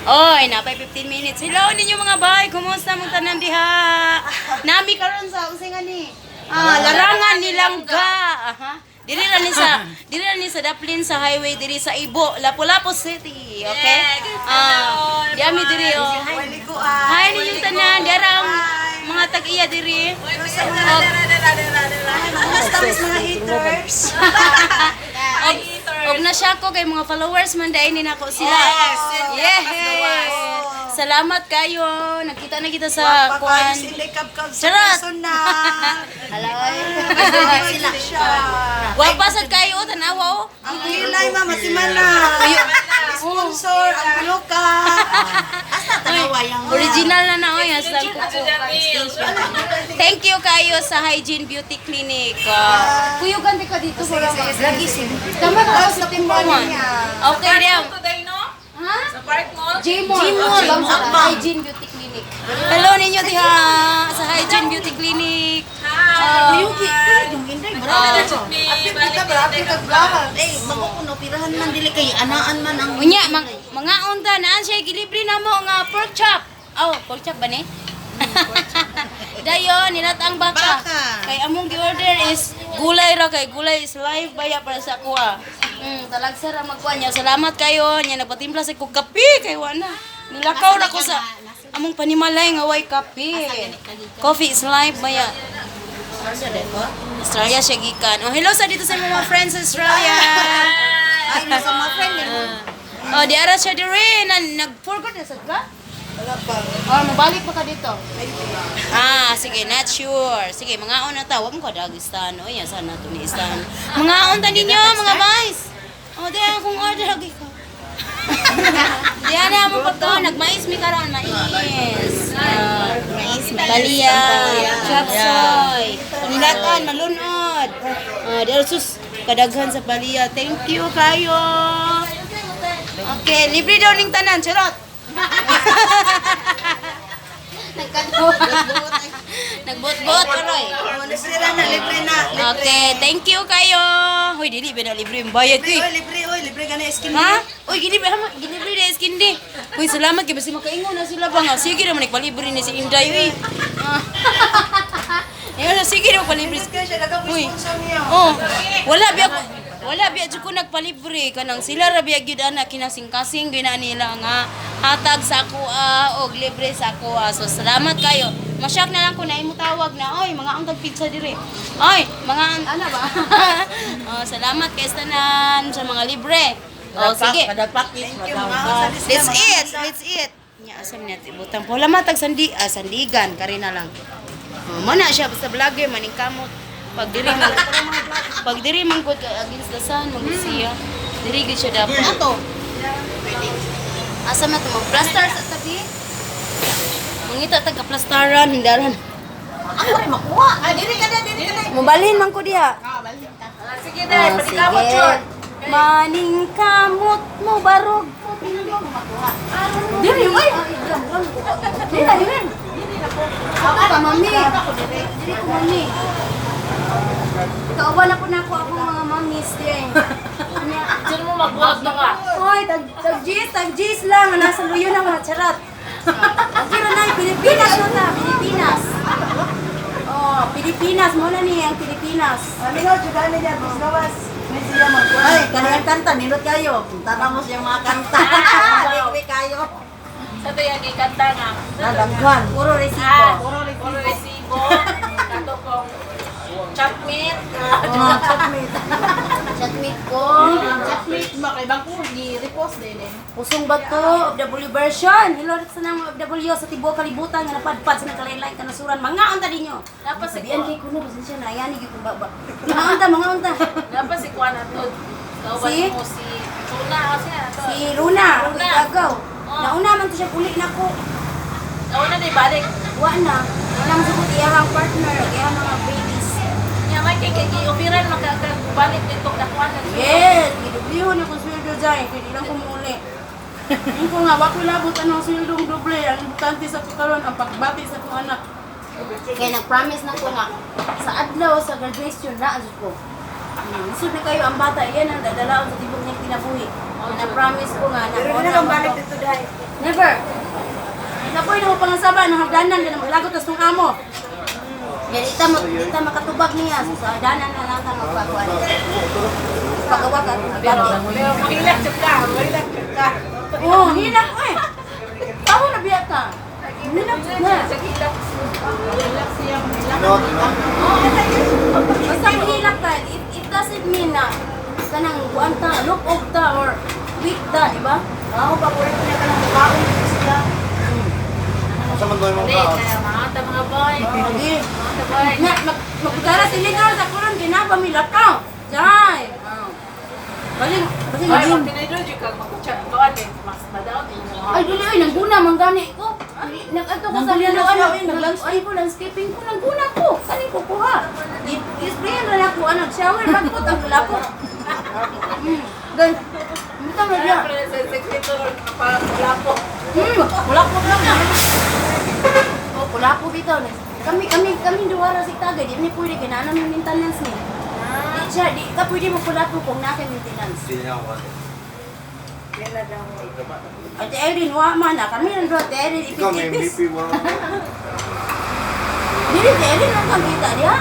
Oy, napay 15 minutes. Hello ninyo mga bay, kumusta mong tanan diha? Nami karon sa usingan ni. Larangan ni Langga. Aha. Dili ra ni sa Daplin sa highway diri sa Ibo, Lapu-Lapu City, okay? Diami diri oh. Hi ninyo tanan, diarang mga tag-iya diri. Basta mga haters. Og na siya ko kay mga followers man dai ni nako sila. Yes. Salamat kayo. Nakita na kita sa kuan. Charot. Hello. Sila siya. Wapa sad kayo tanawa oh. Ang kilay mama si Mana. Sponsor ang Puluka. Asa tanawa yang Original na na oy hasta Thank you kayo sa Hygiene Beauty Clinic. Kuyugan di ka dito sa lagi si. Tama ka sa timbangan. Okay diam. Ha? Sa Park Mall? Gmall bang sa Hygiene Beauty Clinic. Hello ninyo diha sa Hygiene Beauty Clinic. Yuki, yung inday marami na. Kita marami kaglahan. Makukuno pirahan man dili kay anaan man ang Unya mga unta naan siya gilibre na mo nga pork chop. Oh, pork chop ba ni? Dayon nilatang baka. Kay among gi-order is gulay ra kay gulay is live baya para sa kuha. Talagsa ra magkuha niya. Salamat kayo. Nya nagpatimpla sa kog kape kay wala. Nilakaw na ko sa among panimalay nga way kape. Coffee is live baya. Australia siya gikan. Oh, hello sa dito sa mga friends sa Australia. ay nasa mga friend ni. Oh, di ara siya dire nag-forgot na sad ka? Wala pa. Oh, mabalik pa ka dito. Sige, not sure. Sige, mga on na ta. Huwag mo ka dagistan. O, yan, sana ito ni istan. Mga on ta ninyo, mga boys. O, di akong order lagi ko. Di na mo pagto. Nagmais mi karon, mais. Mais, baliya, chapsoy. Nilatan, malunod. Di sus, kadaghan sa baliya. Thank you kayo. Okay, libre daw ning tanan, charot. Nagbot-bot aroy. Libre na. Okay, thank you kayo. Hoy, dili ba na libre yung bayad ko. Libre ka na skin. Ha? Uy, gilibre na skin di. Uy, salamat kay basi makaingon na sila ba nga. Sige naman nagpalibre ni si Inday uy. Sige naman palibre. Uy. Oh, wala biya jud ko nagpalibre kanang sila ra biya gyud ana kinasing-kasing gina nila nga hatag sa kuha og libre sa kuha. So salamat kayo. Masyak na lang ko na imo tawag na oy mga ang pizza dire. Oy, mga ano ba? Salamat kay tanan sa mga libre. Sige. Let's eat. Nya asam niya ibutang po matag sandigan kari na lang. Mana siya basta vlogger maning kamot. Pag diri man gud against the sun magsiya. Diri gid siya dapat. Ato. Asa man to plaster sa tabi? Mangita tag plastaran hindaran. Ako rin makuha. Diri ka na. Mobalhin man ko diha. Sige dai, pati kamot short. Maning kamot mo barog. Diri oy. Diri. Ako ka mami. Diri ko mami. Kauban ako na ako mga mamis din. Diyan mo magbuhat na ka. Hoy, tag-G's lang. Nasa luyo na mga charat. Okay na na, Pilipinas na ta, Pilipinas. Oh, Pilipinas. Muna niya ang Pilipinas. Amingaw, jugaan niya. Gawas. Ay, kanang kanta. Nilot kayo. Punta mo siyang mga kanta. Libre kayo. Sa to yung ikanta na. Nadaghan. Puro resibo. Puro resibo. Kato kong chop meat. Chatmeat ko. Chop meat, makaibang ko, ni-repost din eh. Pusong bato, OFW version. Hello sa nang OFW sa tibuok kalibutan nga napadpad sa nagkalain-lain kanasuran. Mga unta ninyo. Dapat si Sabihan kay kuno pasensya na yani gyud kung baba. Mga unta. Dapat si Kuan ato. Kauban Si? mo si Chuna kasi ato. Si Runa, Runa. Agaw. Nauna man to siya uli nako. Nauna na ibalik. Wa na. Wala man sa iyang partner, iyang mga babies. Nga may kay opiran makakabalik dito dakuan na siya. Yes, gidubliho na kung sweldo dyan, pwede lang kumuli. Yung ko nga, wako labot ang sweldong doble. Ang importante sa karon ang pagbati sa kong anak. Kaya nag-promise na ko nga, sa adlaw, sa graduation, naasod ko. Isod na kayo ang bata, yan ang dadalaon sa tibok niyang kinabuhi. Na-promise ko nga na Pero ako hindi na na balik dito dahil. Never. Napoy na mo pangasaba ng hagdanan ka na maglagot tas nung amo. Yan ita makatubag niya sa hagdanan na lang ka magpagawa. Pagawa ka dati. Pero mahilak siya ka. Mahilak siya ka. Oh, hilak ko eh. Tao na biya ka. Hilak na. Sa hilak. Mahilak siya. Mahilak. Basta hilak ka, it doesn't mean na kanang kuan ta, look of ta or weak ta, di ba? Ako pa pwede niya ka ng mukhaon dito sila. Sa man doon Hindi, kaya mga boy. Lagi. Mga boy. Magkutara si Lidor sa kuran, ginapamilap ka. Jai. Baling, Ay, baling. kung tinidro, yung kang mag-chat to, ate, mas madaw, Ay, dili, ay, nangguna, manggani ko. Nag-ato ko sa lilo, ano, landscaping ko, nangguna ko. Kanin ko kuha. Isprayan na ako, shower, magpot, ang lapo. Gan, butang na diya. Kaya sa sekretor, parang lapo. Wala po lang na. Oh, wala po bitaw. Kami duwara si Tagay, di ni pwede, kinanam yung maintenance ni. Di siya, di ka pwede mo pula po kung naka maintenance. Hindi niya ako. Ate Erin, wa man na. Kami nandun, Ate Erin, Ikaw may ipit-ipis. MVP mo. Dili, Ate Erin, ang kagita diha.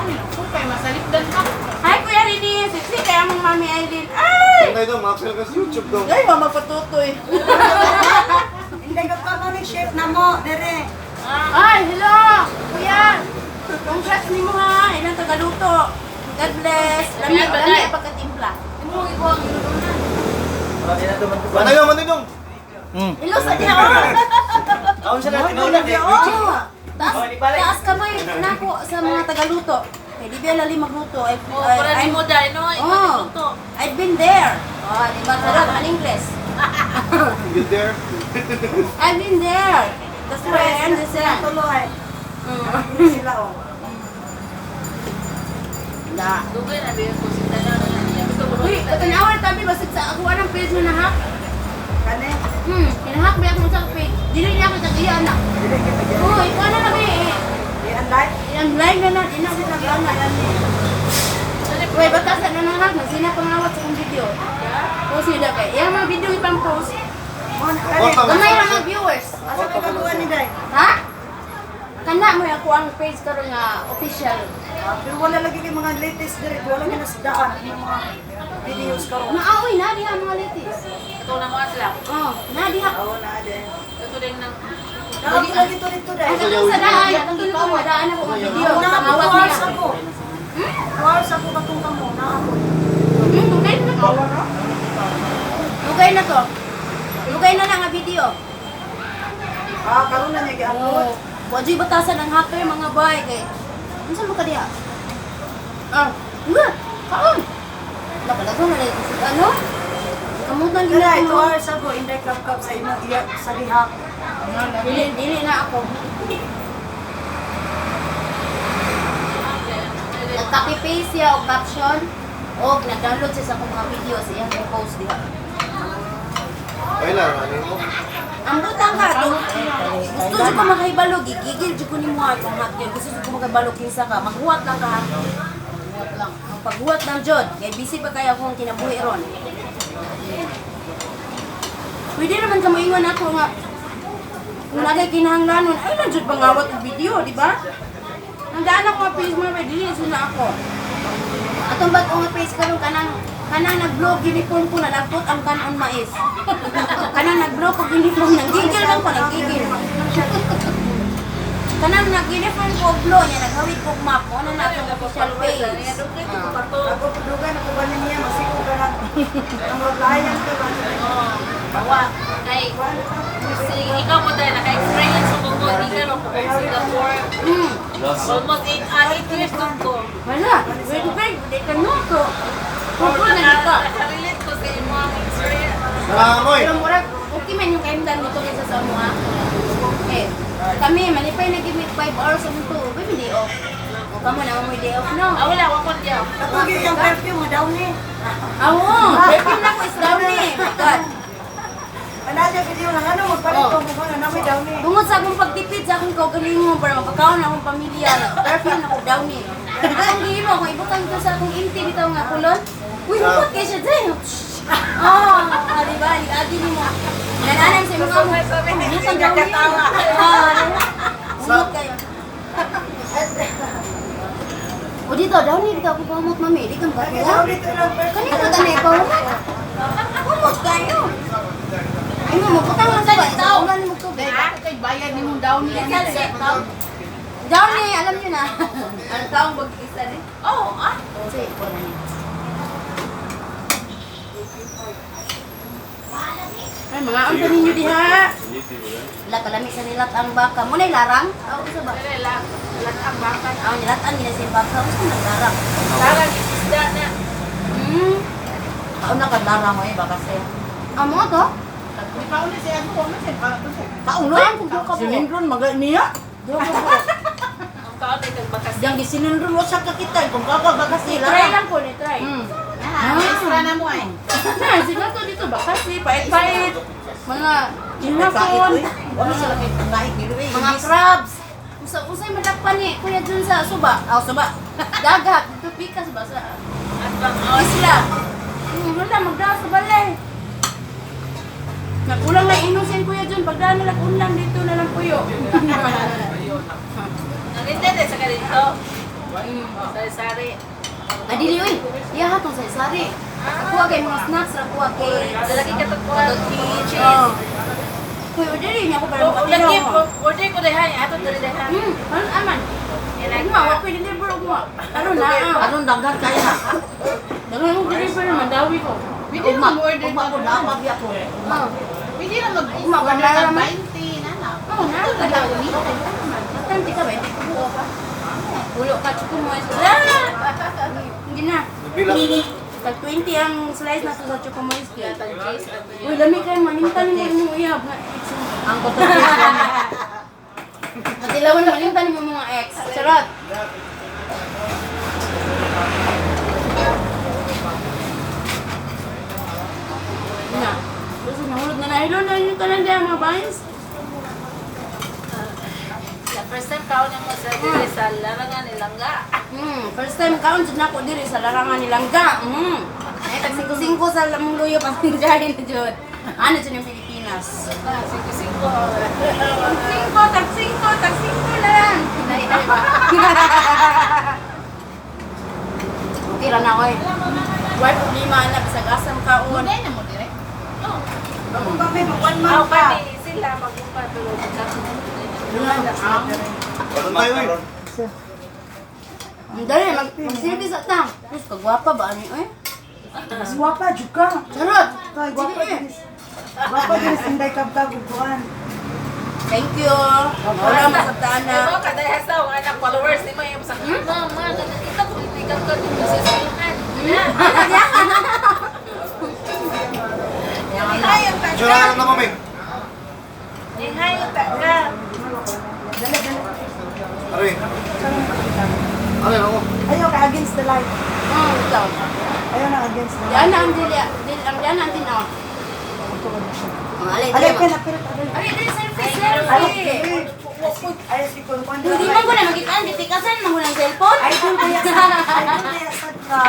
Ano, kung kayo masalipdan ka. Hi, Kuya Rini, siksi kaya mong Mami Eileen. Ay! Hindi daw, Maxwell ka sa YouTube daw. Ay, mama patutoy. Hindi ka pa kami chef na mo, dere. Ay, hello! Kuya! Congrats ni mo ha, ilang tagaluto. God bless. Lami, Kuya, bagay. lami ang pagkatimpla. Ano mo ikaw ang inutunan? Manayong, manayong! Hello sa diha, oh! Ako siya natin Ano na diya, oh? Oo. Taas kamay nako sa mga tagaluto. Eh, di ba lali magluto? Oh, para di mo dahil, no? Ikaw Oh, nagluto. I've been there. Oh, di ba sarap ang English? You there? I've been there. That's why I understand. Tuloy. Mm. Sila, oh. Da. Dugay na, biya ko si Tala na lang niya. Ito mo Uy, katanawan tabi basit sa ako anong page mo na hack? Kani? Kinahack ba ako sa page? Dili niya ako tagiya na. Dili kita dyan. Oh, ikaw na kami eh. Di unlike. Ang live na na, di na ako tagiya na. Uy, batasan na nang hack, sina pangawat sa kong video. O sila kay, yung mga video ipang post. Gamay lang ang viewers. Asa ka kaguan ni Day? Ha? Kana mo ako ang page karon nga official. Pero wala lagi yung mga latest dere. Wala nga nasdaan yung mga videos ka. Naaoy na diha mga latest. Ito na mga sila. Oh, na diha. Oo na, Day. Ito din ng... Nakapila lagi to dito, Day. Ang katong sa dahay, ang tulog ko madaan ako ang video. Nakapila Tawag hours niya. ako. Hours ako katong kamo. Nakapila. Lugay na to. Lugay na to. Lugay na lang ang video. Karoon na niya gi-upload. Wajay batasan ng hacker mga boy kay. Unsa mo ka diha? Nga. Kaon. Napalago na rin si ano? Kamutan gina Kaya, 2 ko. hours ako. Hindi kap-kap sa imo iya sa dihak. Dili na ako. Nag-copy-paste siya og caption o nag-download siya sa akong mga video sa iyang post diha. Ay lang, ano mo? Ang butang ka, gusto dyan ko makahibalo, gigigil dyan ko ni mo akong hacker. Gusto dyan ko makahibalo kinsa ka, maghuwat lang ka ha. Maghuwat lang. Ang paghuwat lang dyan, kaya busy pa kaya akong kinabuhi ron. Pwede naman ka maingon ako nga, kung nagay kinahanglanon, ay na dyan pangawat ang video, di ba? Nandaan ako nga page mo, may dilisin na ako. Atong ba't ko nga page karon kanang nag-vlog uniform ko na nagput ang kanon mais. Kanang nag-vlog ko uniform nang gigil lang ko nang gigil. Kanang nag-uniform ko vlog niya naghawid ko map ko na atong official page. Ako tudugan ako ba niya masiko ka lang. Ang maglayan ko ba? Bawa. Kay... Ikaw mo dahil naka-experience ko kung hindi ka rin kung Singapore. Almost 8 years doon ko. Wala, pwede ba? Hindi ka no to. Pupul na dito. Nakarelate ko sa imo ang experience. Nangangamoy! Pero murag, okay man yung kaimdan nito kaysa sa mga. Okay. Kami, manipay nag-give 5 hours sa mundo. Baby, day off. O kamo na mo day off, no? Wala, wakon diya. Katugyo yung perfume daw ni. Oo, perfume na ko is down eh. My God. Ano siya video lang ano magpalit ko mo na namin daw ni. Tungod sa akong pagtipid sa akong kaugalingon para magkakaon na akong pamilya, perfume na ko down eh. Akong gihimo, kung ibutang ko sa akong inti bitaw nga kulon, uy, bukot kayo siya dyan. Di ba? Adi ni mo. Nananang sa mga mo. Minsan daw ni. Umot kayo. O dito, daw ni dito ako pamot mami. Di kang bago. Kanina ka na ikaw. Umot kayo. Ay mo, magputang lang sa ba? Ulan mo tubig. Kay bayad ni mong daw niya. Daw ni, alam niyo na. Ang taong mag-isa rin. Oo, Sige, wala niya. Ay, mga amto ninyo diha. Wala kalami sa nilat ang baka. Muna larang? Oo, isa ba? Ang bakal. Oo, nilatan nila sa baka. Gusto naglarang. Parang isda na. Kauna ka larang mo baka siya. Amo to? Di pa uli siya ako, Kauna kung duka po. Sinindron maga niya. Duka po. Ang kaon ay kagbakas. Yang gisinindron wa sa kakita kung kaka baka sila. Try lang po ni try. Extra na mo ay. Na, sila to dito ba? Kasi pait-pait. Mga hinapon. Wala sila kay pangahit ni Rui. Mga crabs. Usay madakpan ni Kuya dun sa suba. Suba. Dagat. Dito pikas ba sa At bang isla. Wala, magdaos sa balay. Nakulang na inusin Kuya dun. Pagdaan nila kunlang dito na lang puyo. nangintindi sa ganito. Sari-sari. Adili, uy. Iya hatong sa sari. Kuha kay mga snacks. Kuha kay Lalaki ka tagpuan. cheese. Kuya, order niya ako para Ulagi, makatiraw. order ko dahan. Ato dali dahan. Ano aman? Ano ma, wala deliver ko ma. Ano na? Anong dagdag kaya na? Daghan mo deliver naman, dawi ko. Pwede na mag-order pa ko na, mabya ko. Pwede na mag-order ng 20 na na. Oo na, kadawi ni. Bastante ka ba? Buo ka. Ulo ka, chuko mo. Hindi na. Tag 20 ang slice na sa choco moist cake. Uy, lami kayo, manintan mo yung uyab. Ang kototis yan. Matilawan, manintan mo mga ex. Charot. Na. Kasi nahulog na nahilo na yung talanda mga bangs. The first time kaon mo sa dili sa larangan nilangga. First time kaon jud nako diri sa larangan ni Langga. Ay tag 5-5 sa lamong luyo pa diri na jud. Ano jud yung Pilipinas? Singko-singko. 5 tag 5 lang. Okay ra na oy. Why problema anak sa gasam kaon? Hindi na mo dire. Ako pa may one Aw month pa. pa sila magumpa tulog ka. Ano tayo eh? Ang dali, mag-service at tang. Tapos, kagwapa ba? Ano yun? Mas guwapa juga. Charot! Kay guwapa Sige. din. Guwapa din sinday kabkag upuan. Thank you. Wala masabtaan na. Ano ka dahil sa mga anak followers ni mo yung sa mama, nakita ko ikaw ka dito sa saluhan. Tsura ka na mami. Nihayo ta ka. Aray. Aray ako. Ayaw ka against the light. Ikaw. Ayaw na against the light. Yan na ang dili. Yan na ang tinaw. Alay, Alay dili ka ba? na pero alay. Alay, dili, selfie, Ay, selfie. ay si kon kon. Hindi man ko na magitaan, di tikasan man ko ng cellphone. Ay dun kaya ay dun kaya sad ka.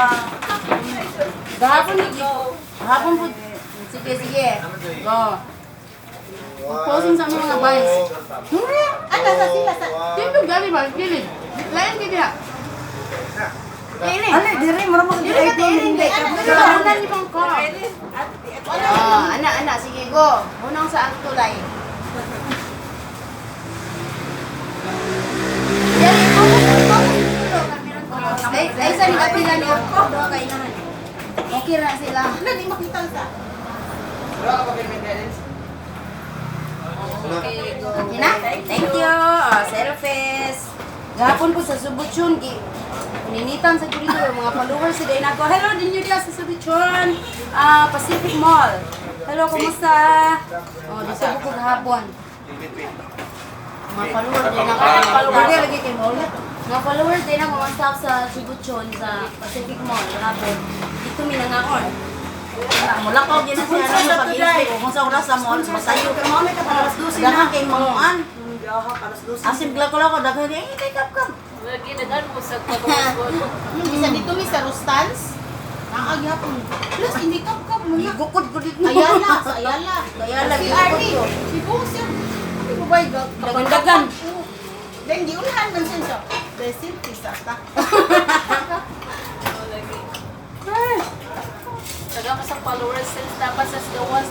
Gahapon ni Gahapon po. Sige, sige. Go. Posing sa mga guys. Ano sa sila sa... Dito gali ba? Gilid. Lain gid ya. Ini. Alay diri mura mo Dili ay ka dun dili. hindi ka. Ano ni bang ko? Ana, sige go. Unang sa ang tulay. Dili ko. Ay sa nila pila niyo. Do kay naman. Okay ra sila. Hindi makita sa... Okay na? Thank you. Selfies. Gahapon po sa Subuchon, ninitan sa dito yung mga followers si Dana ko. Hello din nyo sa Subuchon, Pacific Mall. Hello, kumusta? Oh, dito po ko gahapon. Mga followers din ako. Lagi kay mo ulit. Mga followers din ako mga staff sa Subuchon, sa Pacific Mall. Gahapon. Dito minangakon. Mula ko gina siya sa pag-isip ko kung sa oras sa mall masayo ka mo may alas 12 na kay mamuan. Asim gla ko lang ko daghan kay kap. Lagi na mo sa pagkakot. Isa dito mi sa Rustans. Nakagyapon. Plus, hindi ka mo na. Gukod ko dito. Ayala, sa Ayala. Ayala, Si gukod Arnie, ko. si Bong siya. Ay, babay, Dagan-dagan. Then, di unahan man siya. Besil, pisa ta. Taga pa sa followers, since dapat sa gawas,